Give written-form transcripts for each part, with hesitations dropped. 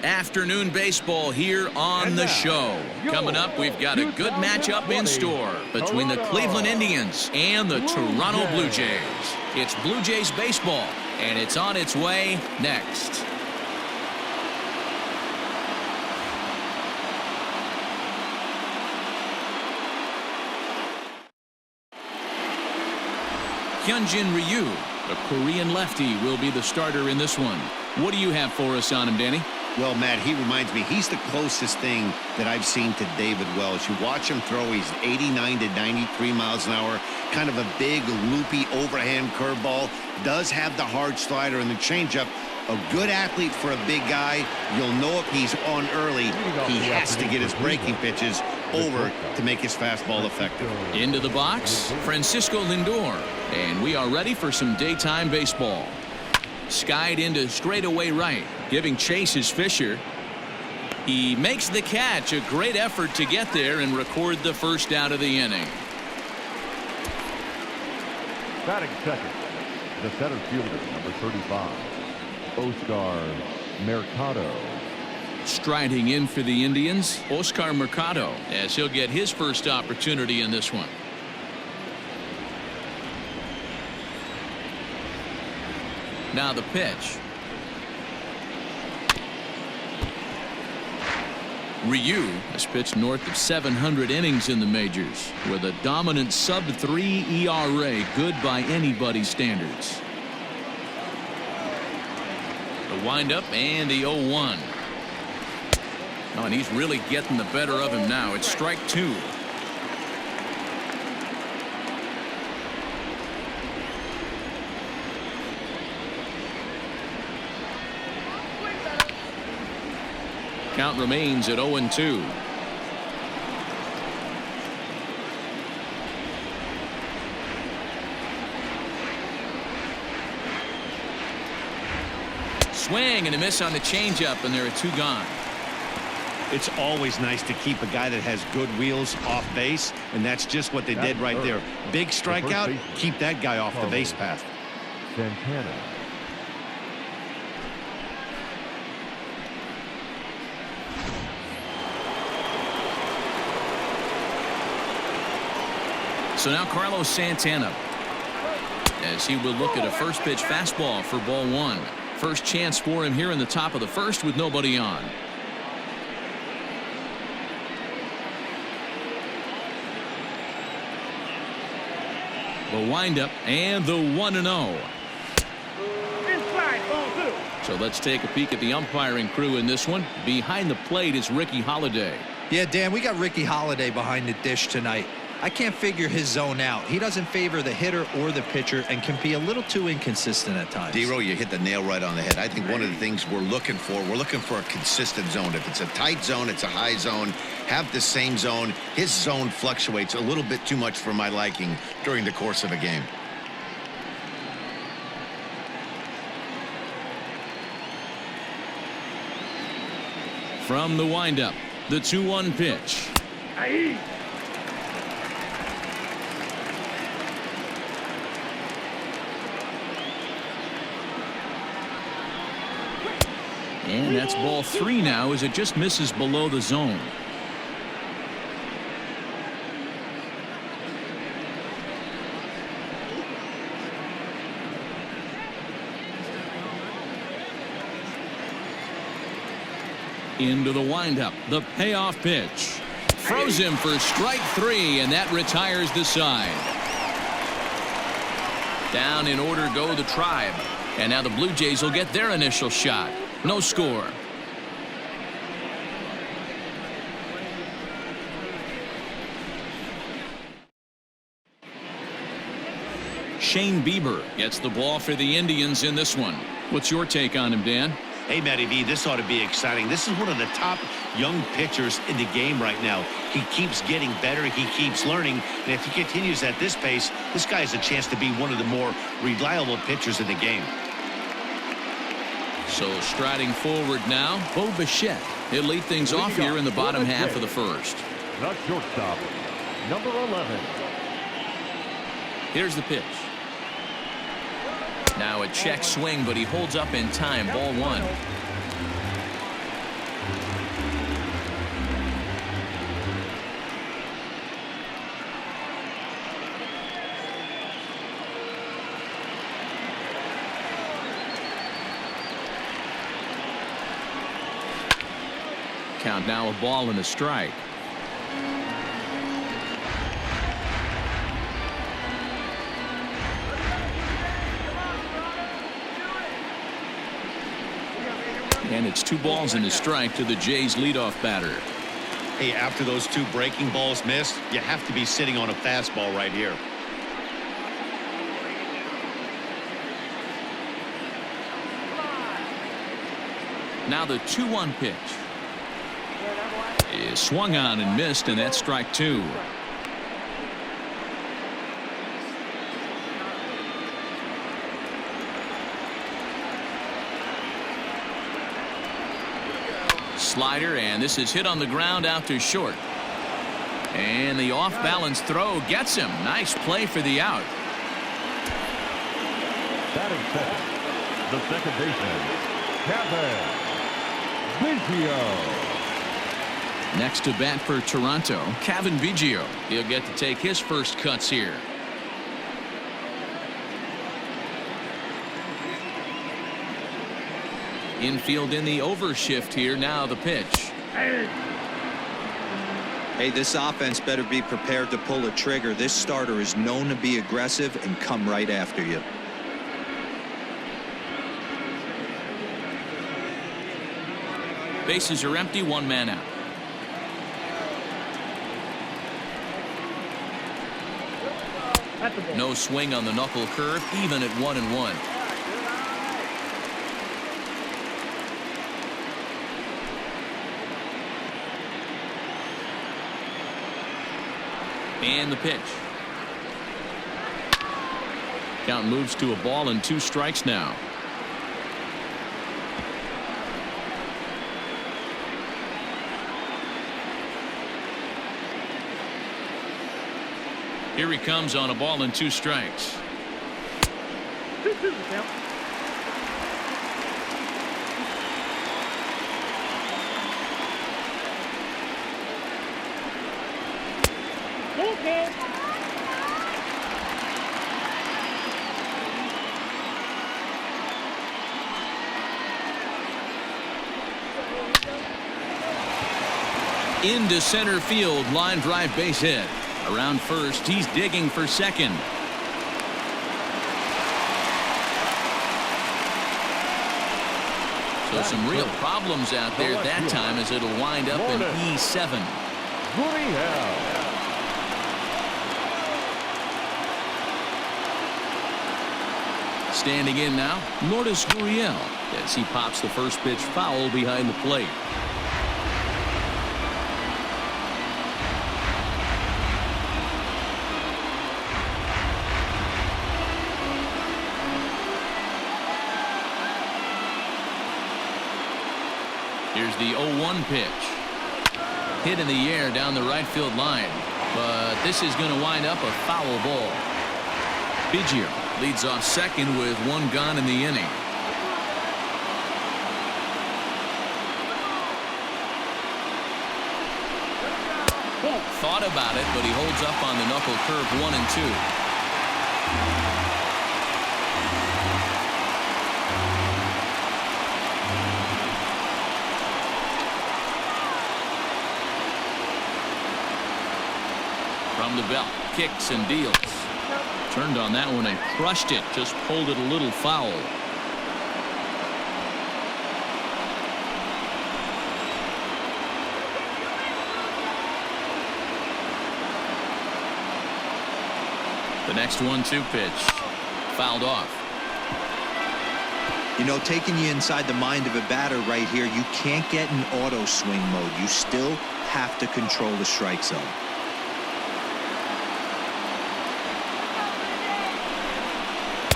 Afternoon baseball here on the show. Coming up, we've got a good matchup in store between the Cleveland Indians and the Toronto Blue Jays. It's Blue Jays baseball, and it's on its way next. Hyunjin Ryu, the Korean lefty, will be the starter in this one. What do you have for us on him, Danny? Well, Matt, he reminds me, he's the closest thing that I've seen to David Wells. You watch him throw, he's 89 to 93 miles an hour, kind of a big, loopy, overhand curveball, does have the hard slider and the changeup. A good athlete for a big guy. You'll know if he's on early, he has to get his breaking pitches over to make his fastball effective. Into the box, Francisco Lindor, and we are ready for some daytime baseball. Skied into straightaway right, giving chase is Fisher. He makes the catch. A great effort to get there and record the first out of the inning. Batting second, the center fielder, number 35, Oscar Mercado. Striding in for the Indians, Oscar Mercado, as he'll get his first opportunity in this one. Now the pitch. Ryu has pitched north of 700 innings in the majors with a dominant sub-3 ERA, good by anybody's standards. The windup and the 0-1. Oh, and he's really getting the better of him now. It's strike two. Count remains at 0-2. Swing and a miss on the changeup, and there are two gone. It's always nice to keep a guy that has good wheels off base, and that's just what they did right there. Big strikeout, keep that guy off the base path. Santana. So now Carlos Santana, as he will look at a first pitch fastball for ball one. First chance for him here in the top of the first with nobody on. The windup and the 1-0. So let's take a peek at the umpiring crew in this one. Behind the plate is Ricky Holiday. Yeah, Dan, we got Ricky Holiday behind the dish tonight. I can't figure his zone out. He doesn't favor the hitter or the pitcher and can be a little too inconsistent at times. D-Row, you hit the nail right on the head. I think one of the things we're looking for a consistent zone. If it's a tight zone, it's a high zone. Have the same zone. His zone fluctuates a little bit too much for my liking during the course of a game. From the windup, the 2-1 pitch. And that's ball three now as it just misses below the zone. Into the windup, the payoff pitch. Throws him for strike three, and that retires the side. Down in order go the Tribe. And now the Blue Jays will get their initial shot. No score. Shane Bieber gets the ball for the Indians in this one. What's your take on him, Dan? Hey, Matty V, this ought to be exciting. This is one of the top young pitchers in the game right now. He keeps getting better. He keeps learning. And if he continues at this pace, this guy has a chance to be one of the more reliable pitchers in the game. So striding forward now, Bo Bichette. He'll lead things off here in the bottom half of the first. The shortstop, number 11. Here's the pitch. Now a check swing, but he holds up in time. Ball one. count now, a ball and a strike. And it's 2 balls and a strike to the Jays leadoff batter. Hey, after those 2 breaking balls missed, you have to be sitting on a fastball right here. Now the 2-1 pitch is swung on and missed, and that's strike 2. Slider, and this is hit on the ground out to short. And the off-balance throw gets him. Nice play for the out. Batting second, the second baseman, Javier Báez. Next to bat for Toronto, Cavan Biggio. He'll get to take his first cuts here. Infield in the overshift here. Now the pitch. Hey, this offense better be prepared to pull a trigger. This starter is known to be aggressive and come right after you. Bases are empty, 1 man out. No swing on the knuckle curve, even at 1-1. And the pitch. Count moves to a ball and 2 strikes now. Here he comes on a ball and 2 strikes. Okay. Into center field, line drive, base hit. Around first, he's digging for second. So some real problems out there that time, as it'll wind up in E7. Standing in now, Lourdes Gurriel, as he pops the first pitch foul behind the plate. Here's the 0-1 pitch. Hit in the air down the right field line, but this is going to wind up a foul ball. Biggio leads off second with 1 gone in the inning. Thought about it, but he holds up on the knuckle curve 1-2. From the belt, kicks and deals. Turned on that one and crushed it. Just pulled it a little foul. The next 1-2 pitch. Fouled off. You know, taking you inside the mind of a batter right here, you can't get in auto swing mode. You still have to control the strike zone.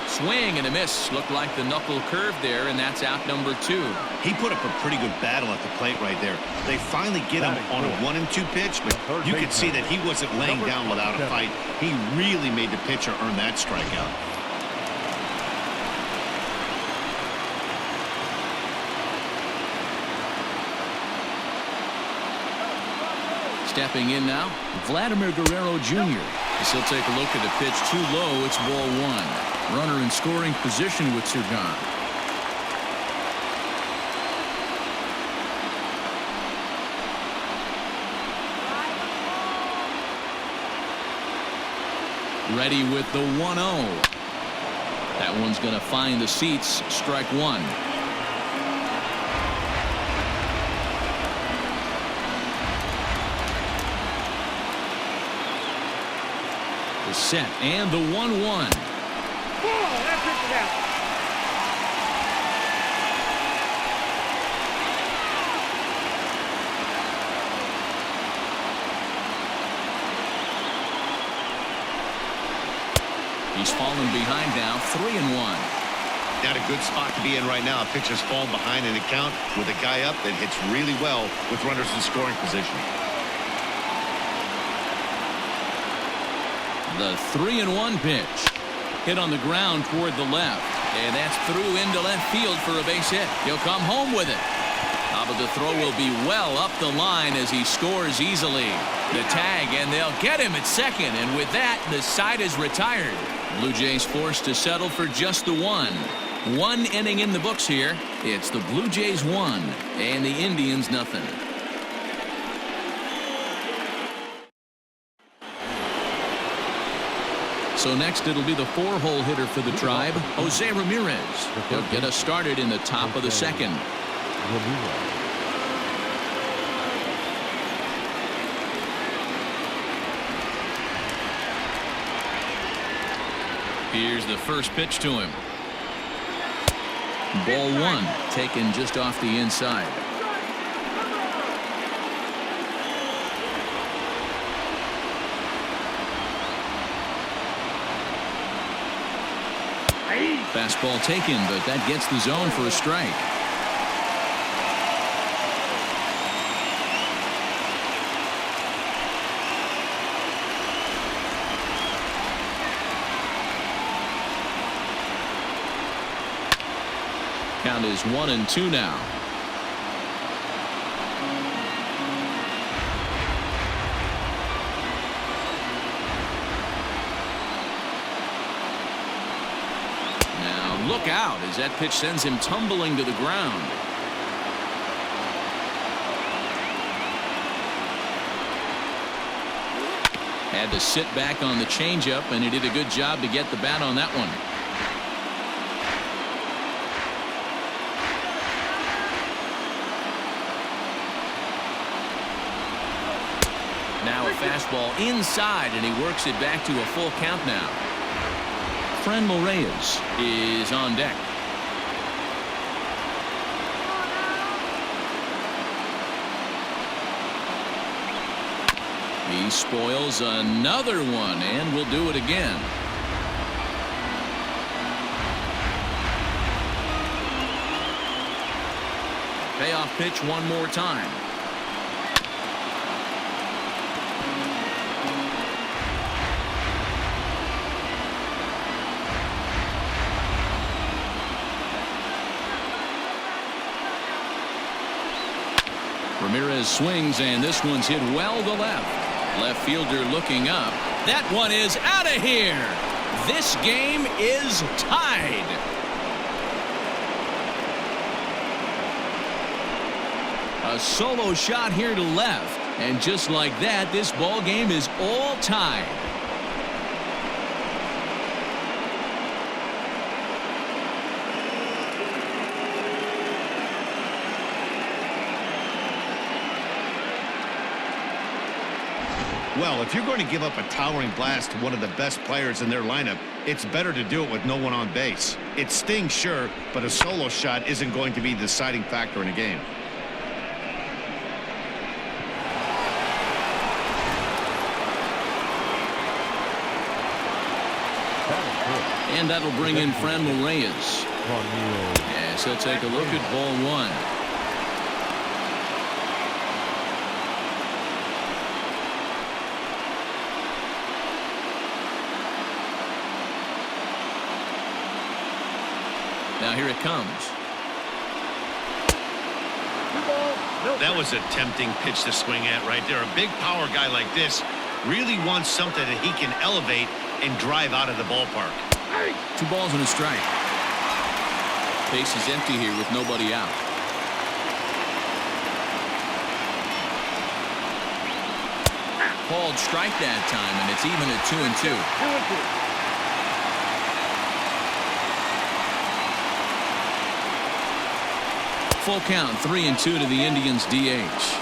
Swing and a miss. Looked like the knuckle curve there, and that's out number 2. He put up a pretty good battle at the plate right there. They finally get him on a 1-2 pitch, but you could see that he wasn't laying down without a fight. He really made the pitcher earn that strikeout. Stepping in now, Vladimir Guerrero Jr. as he'll take a look at the pitch too low. It's ball 1. Runner in scoring position with Surgan. Ready with the 1-0. That one's going to find the seats. Strike one. The set and the 1-1. He's fallen behind now, 3-1. Not a good spot to be in right now. Pitcher's fallen behind in the count with a guy up that hits really well with runners in scoring position. The 3-1 pitch. Hit on the ground toward the left. And that's through into left field for a base hit. He'll come home with it. But the throw will be well up the line as he scores easily. The tag, and they'll get him at second. And with that, the side is retired. Blue Jays forced to settle for just the one. One inning in the books here. It's the Blue Jays 1 and the Indians nothing. So next it'll be the 4-hole hitter for the Tribe, Jose Ramirez. He'll get us started in the top of the second. Here's the first pitch to him. Ball one, taken just off the inside. Fastball taken, but that gets the zone for a strike. Count is 1-2 now. Now look out as that pitch sends him tumbling to the ground. Had to sit back on the changeup, and he did a good job to get the bat on that one. Now a fastball inside, and he works it back to a full count now. Franmil Reyes is on deck. He spoils another one, and will do it again. Payoff pitch one more time. Ramirez swings, and this one's hit well to left. Left fielder looking up. That one is out of here. This game is tied. A solo shot here to left, and just like that, this ball game is all tied. Well, if you're going to give up a towering blast to one of the best players in their lineup, it's better to do it with no one on base. It stings, sure, but a solo shot isn't going to be the deciding factor in a game. And that'll bring in Franmil Reyes. Yes, let's take a look at ball one. Now here it comes. That was a tempting pitch to swing at right there. A big power guy like this really wants something that he can elevate and drive out of the ballpark. 2 balls and a strike. Base is empty here with nobody out. called strike that time, and it's even at 2-2. 2-2. Full count, 3-2 to the Indians' DH.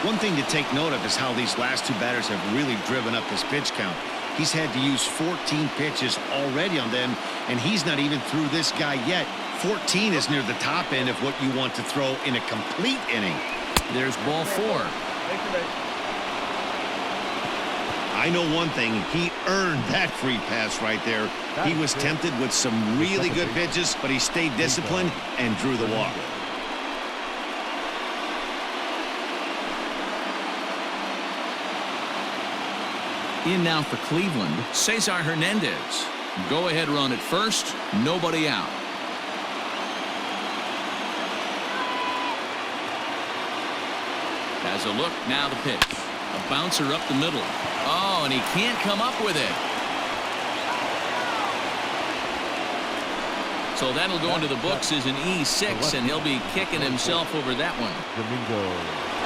One thing to take note of is how these last two batters have really driven up his pitch count. He's had to use 14 pitches already on them, and he's not even through this guy yet. 14 is near the top end of what you want to throw in a complete inning. There's ball 4. I know one thing. He earned that free pass right there. He was tempted with some really good pitches, but he stayed disciplined and drew the walk. In now for Cleveland, Cesar Hernandez. Go-ahead run at first, nobody out. Has a look, now the pitch. A bouncer up the middle. Oh, and he can't come up with it. So that'll go into the books as an E6, and he'll be kicking himself over that one.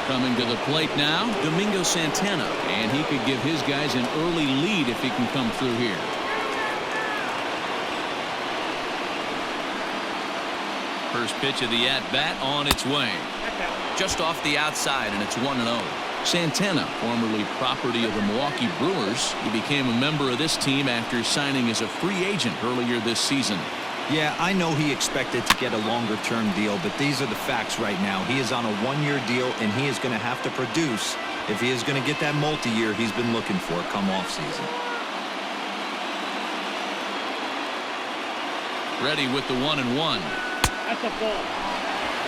Coming to the plate now, Domingo Santana, and he could give his guys an early lead if he can come through here. First pitch of the at-bat on its way. Just off the outside, and it's 1-0. Santana, formerly property of the Milwaukee Brewers, he became a member of this team after signing as a free agent earlier this season. Yeah, I know he expected to get a longer-term deal, but these are the facts right now. He is on a one-year deal, and he is going to have to produce if he is going to get that multi-year he's been looking for come off-season. Ready with the 1-1. That's a ball.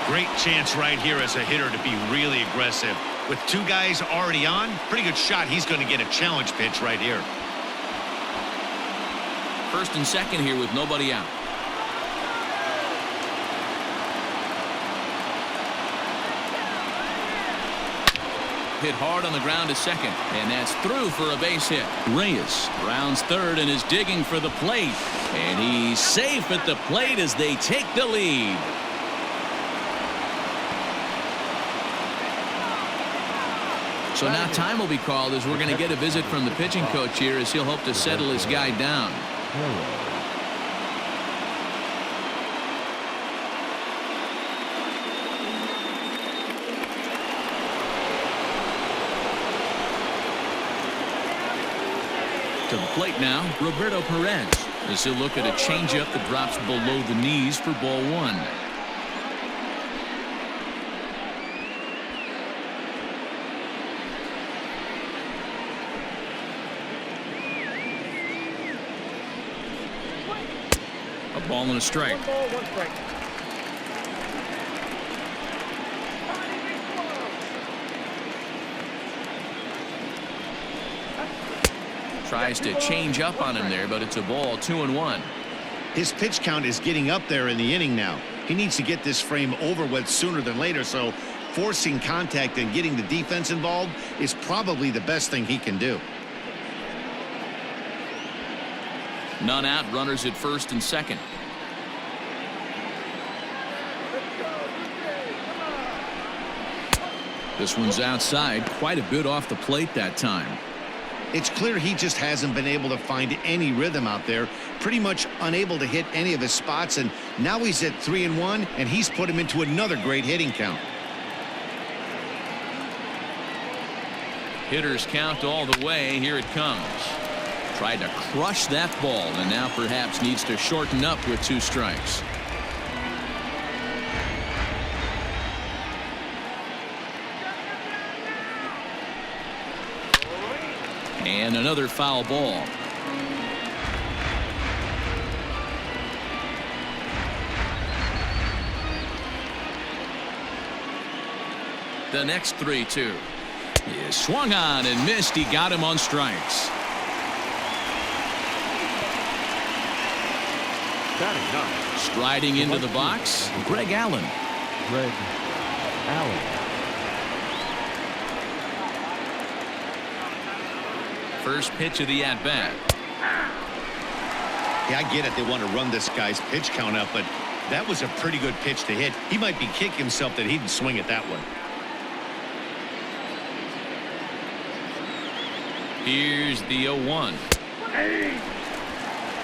Great chance right here as a hitter to be really aggressive. With two guys already on, pretty good shot. He's going to get a challenge pitch right here. First and second here with nobody out. Hit hard on the ground to second, and that's through for a base hit. Reyes rounds third and is digging for the plate, and he's safe at the plate as they take the lead. So now time will be called as we're going to get a visit from the pitching coach here as he'll hope to settle his guy down. To the plate now, Roberto Perez, as he'll look at a changeup that drops below the knees for ball 1. A ball and a strike. 1 ball, 1 strike. Tries to change up on him there, but it's a ball, 2-1. His pitch count is getting up there in the inning now. He needs to get this frame over with sooner than later, so forcing contact and getting the defense involved is probably the best thing he can do. None out, runners at first and second. This one's outside, quite a bit off the plate that time. It's clear he just hasn't been able to find any rhythm out there, pretty much unable to hit any of his spots, and now he's at 3-1, and he's put him into another great hitting count. Hitters count all the way. Here it comes. Tried to crush that ball, and now perhaps needs to shorten up with 2 strikes. And another foul ball. The next 3-2 is swung on and missed. He got him on strikes. Striding into the box, Greg Allen. First pitch of the at-bat. Yeah, I get it. They want to run this guy's pitch count up, but that was a pretty good pitch to hit. He might be kicking himself that he didn't swing at that one. Here's the 0-1.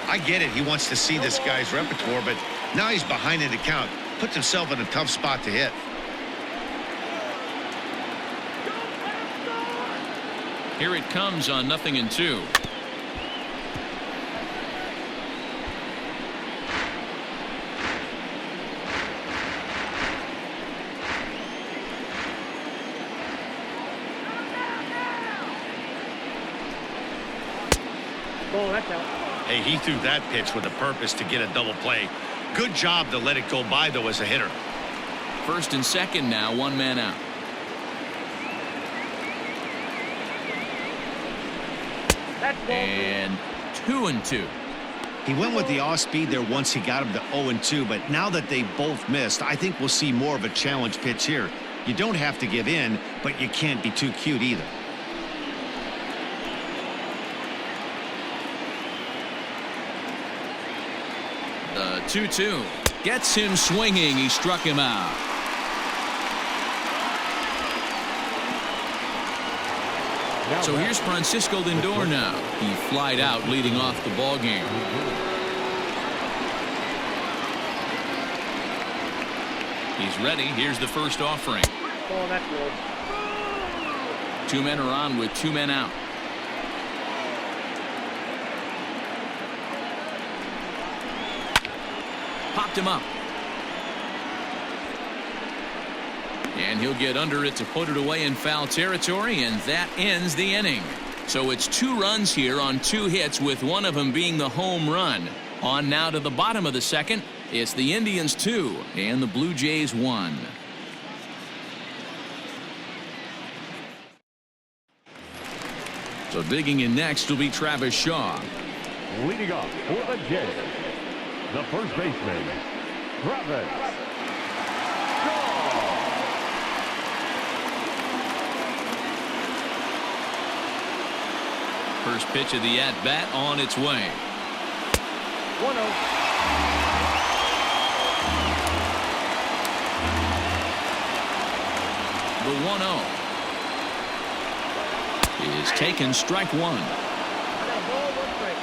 I get it. He wants to see this guy's repertoire, but now he's behind in the count. Puts himself in a tough spot to hit. Here it comes on 0-2. Ball, that's out. Hey, he threw that pitch with a purpose to get a double play. Good job to let it go by, though, as a hitter. First and second now, one man out. That's ball. And 2-2. He went with the off-speed there once he got him to 0-2, but now that they both missed, I think we'll see more of a challenge pitch here. You don't have to give in, but you can't be too cute either. The 2-2 gets him swinging. He struck him out. So here's Francisco Lindor now. He flied out leading off the ball game. He's ready. Here's the first offering. Ball, that's low. 2 men are on with 2 men out. Popped him up. And he'll get under it to put it away in foul territory, and that ends the inning. So it's 2 runs here on 2 hits, with one of them being the home run. On now to the bottom of the second. It's the Indians 2 and the Blue Jays 1. So digging in next will be Travis Shaw. Leading off for the Jays, the first baseman, Travis Shaw. First pitch of the at-bat on its way. 1-0. The 1-0 is taken, strike 1. I got a ball, 1 strike.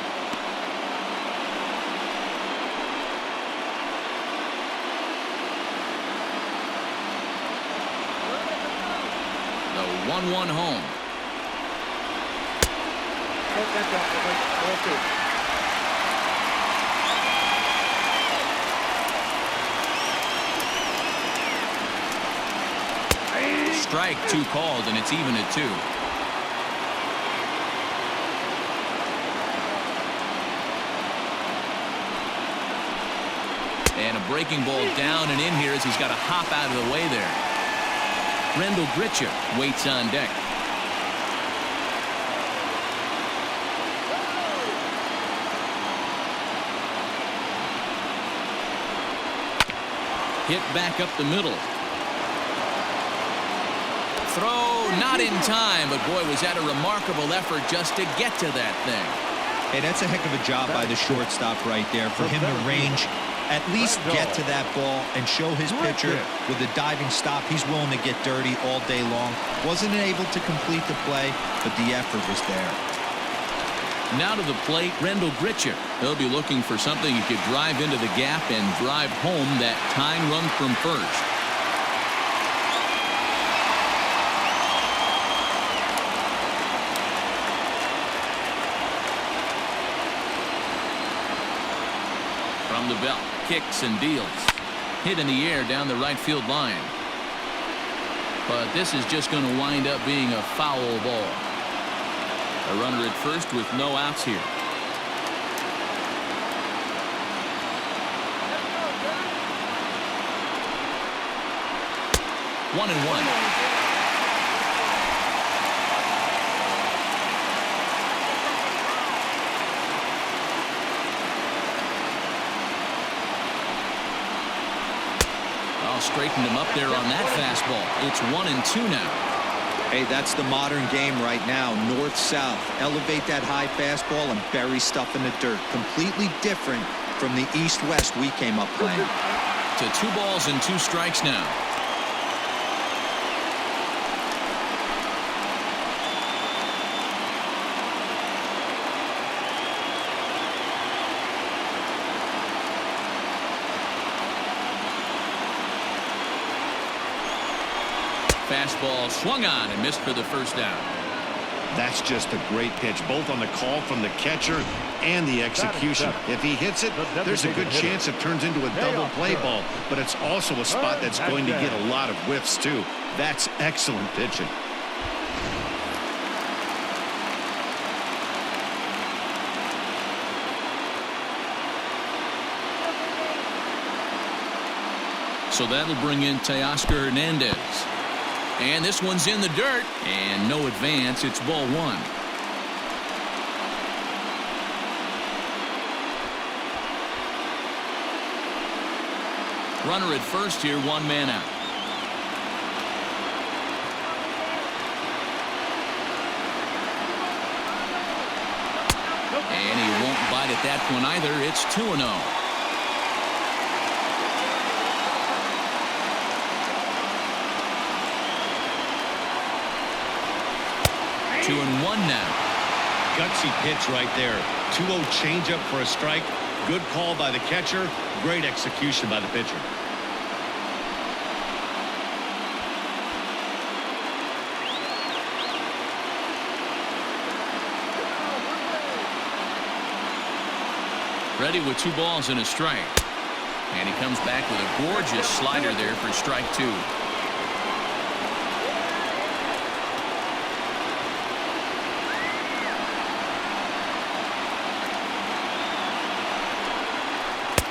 The 1-1 home. Oh, that's out. Ball 2. Strike 2 called, and it's even at 2. And a breaking ball down and in here as he's got to hop out of the way there. Rendell Gritcher waits on deck. Hit back up the middle. Throw not in time, but boy, was that a remarkable effort just to get to that thing. Hey, that's a heck of a job by the shortstop right there for him to range, at least get to that ball and show his pitcher with a diving stop. He's willing to get dirty all day long. Wasn't able to complete the play, but the effort was there. Now to the plate, Rendell Gritcher. He'll be looking for something he could drive into the gap and drive home that tying run from first. From the belt, kicks and deals. Hit in the air down the right field line. But this is just going to wind up being a foul ball. A runner at first with no outs here. One and one. I'll straighten him up there on that fastball. It's 1-2 now. Hey, that's the modern game right now. North-south. Elevate that high fastball and bury stuff in the dirt. Completely different from the east-west we came up playing. To 2 balls and 2 strikes now. Fastball swung on and missed for the first down. That's just a great pitch, both on the call from the catcher and the execution. If he hits it, there's a good chance it turns into a double play ball, but it's also a spot that's going to get a lot of whiffs, too. That's excellent pitching. So that'll bring in Teoscar Hernandez. And this one's in the dirt. And no advance. It's ball one. Runner at first here, one man out. And he won't bite at that one either. It's 2-0. 2-1 now. Gutsy pitch right there. 2-0 changeup for a strike. Good call by the catcher. Great execution by the pitcher. Ready with 2 balls and a strike. And he comes back with a gorgeous slider there for strike 2.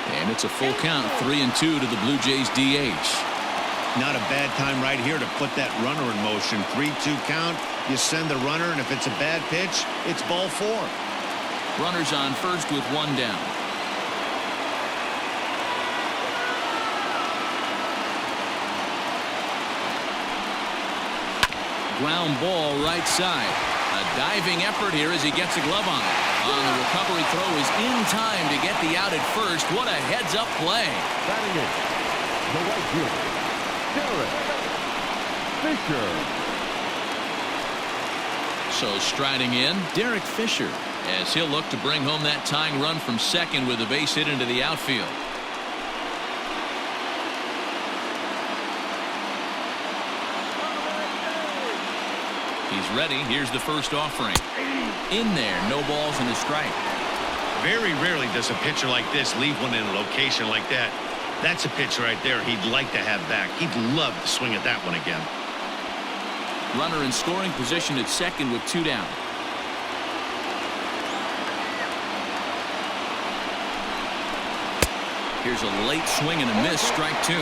And it's a full count, 3-2 to the Blue Jays DH. Not a bad time right here to put that runner in motion. 3-2 count. You send the runner, and if it's a bad pitch, it's ball 4. Runners on first with 1 down. Ground ball right side. A diving effort here as he gets a glove on it. On the recovery throw is in time to get the out at first. What a heads-up play. Batting in, the right fielder, Derek Fisher. So striding in, Derek Fisher, as he'll look to bring home that tying run from second with a base hit into the outfield. He's ready. Here's the first offering. In there, no balls and a strike. Very rarely does a pitcher like this leave one in a location like that. That's a pitch right there he'd like to have back. He'd love to swing at that one again. Runner in scoring position at second with 2 down. Here's a late swing and a miss, strike 2.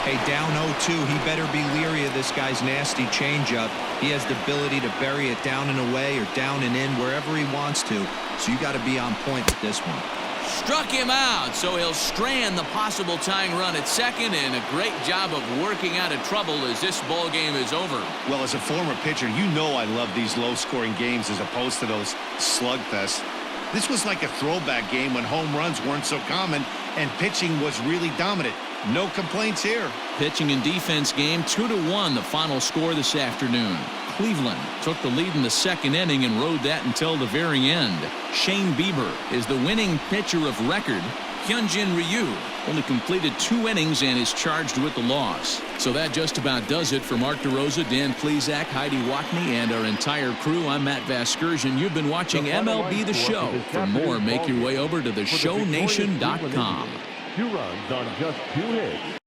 Hey, down 0-2, he better be leery of this guy's nasty changeup. He has the ability to bury it down and away or down and in wherever he wants to. So you got to be on point with this one. Struck him out, so he'll strand the possible tying run at second, and a great job of working out of trouble as this ball game is over. Well, as a former pitcher, you know I love these low-scoring games as opposed to those slugfests. This was like a throwback game when home runs weren't so common and pitching was really dominant. No complaints here. Pitching and defense game, 2-1 the final score this afternoon. Cleveland took the lead in the second inning and rode that until the very end. Shane Bieber is the winning pitcher of record. Hyunjin Ryu only completed 2 innings and is charged with the loss. So that just about does it for Mark DeRosa, Dan Plesac, Heidi Wackney, and our entire crew. I'm Matt Vasgersian. You've been watching MLB The Show. For more, make your way over to theshownation.com. 2 runs on just 2 hits.